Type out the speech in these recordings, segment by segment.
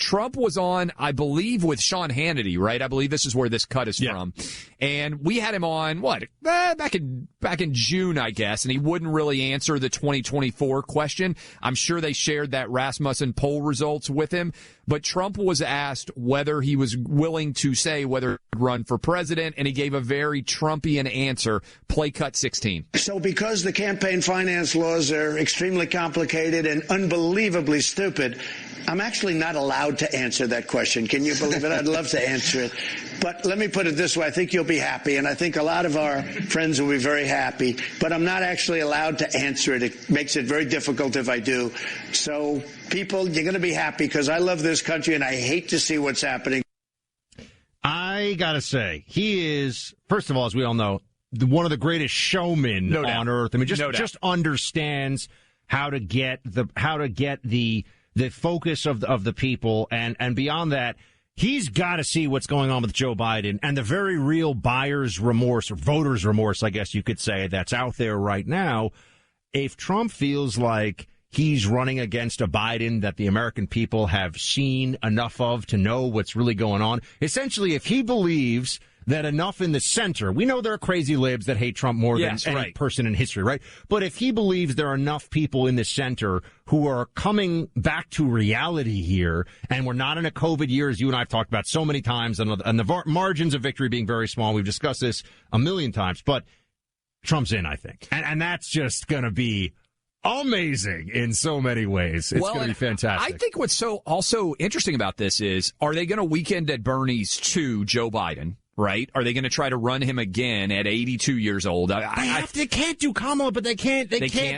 Trump was on, I believe, with Sean Hannity, right? I believe this is where this cut is from. And we had him on, back in June, I guess, and he wouldn't really answer the 2024 question. I'm sure they shared that Rasmussen poll results with him. But Trump was asked whether he was willing to say whether he would run for president, and he gave a very Trumpian answer. Play cut 16. So because the campaign finance laws are extremely complicated and unbelievably stupid, I'm actually not allowed to answer that question. Can you believe it? I'd love to answer it. But let me put it this way. I think you'll be happy, and I think a lot of our friends will be very happy. But I'm not actually allowed to answer it. It makes it very difficult if I do. So, people, you're going to be happy because I love this country, and I hate to see what's happening. I got to say, he is, first of all, as we all know, one of the greatest showmen on earth. I mean, just understands how to get the focus of the people, and beyond that, he's got to see what's going on with Joe Biden and the very real buyer's remorse, or voter's remorse, I guess you could say, that's out there right now. If Trump feels like he's running against a Biden that the American people have seen enough of to know what's really going on, essentially, if he believes that enough in the center, we know there are crazy libs that hate Trump more than any person in history, right? But if he believes there are enough people in the center who are coming back to reality here, and we're not in a COVID year, as you and I have talked about so many times, and the margins of victory being very small, we've discussed this a million times, but Trump's in, I think. And that's just going to be amazing in so many ways. It's going to be fantastic. I think what's so also interesting about this is, are they going to weekend at Bernie's to Joe Biden? Right? Are they going to try to run him again at 82 years old? They can't do Kamala, but they can't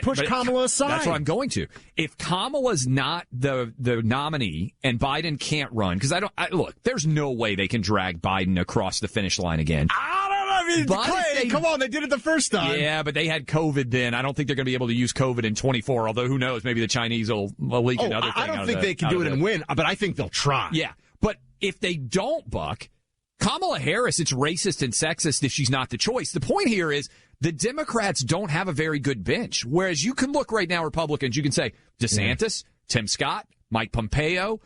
push Kamala aside. That's what I'm going to. If Kamala's not the nominee and Biden can't run, because look, there's no way they can drag Biden across the finish line again. I don't know. Clay, come on, they did it the first time. Yeah, but they had COVID then. I don't think they're going to be able to use COVID in 24, although who knows, maybe the Chinese will leak another thing. I don't think they can do it and win, but I think they'll try. Yeah, but if they don't, Buck, Kamala Harris, it's racist and sexist if she's not the choice. The point here is the Democrats don't have a very good bench, whereas you can look right now, Republicans, you can say DeSantis, Tim Scott, Mike Pompeo,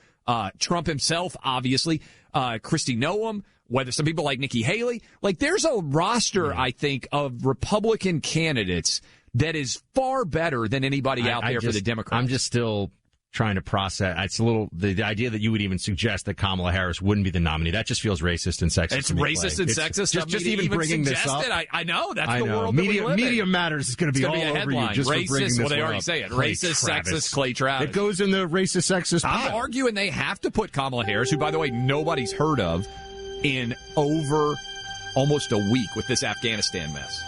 Trump himself, obviously, Kristi Noem, whether some people like Nikki Haley. Like, there's a roster, I think, of Republican candidates that is far better than anybody out there for the Democrats. I'm just still trying to process. It's a little, the idea that you would even suggest that Kamala Harris wouldn't be the nominee, that just feels racist and sexist. It's racist and sexist. Just even bringing this up. I know. That's the world that we live in. Media Matters is going to be all over you just racist, for bringing this well, they already up. say it. Racist, sexist, Clay Travis. It goes in the racist, sexist pile. I'm arguing they have to put Kamala Harris, who, by the way, nobody's heard of, in over almost a week with this Afghanistan mess.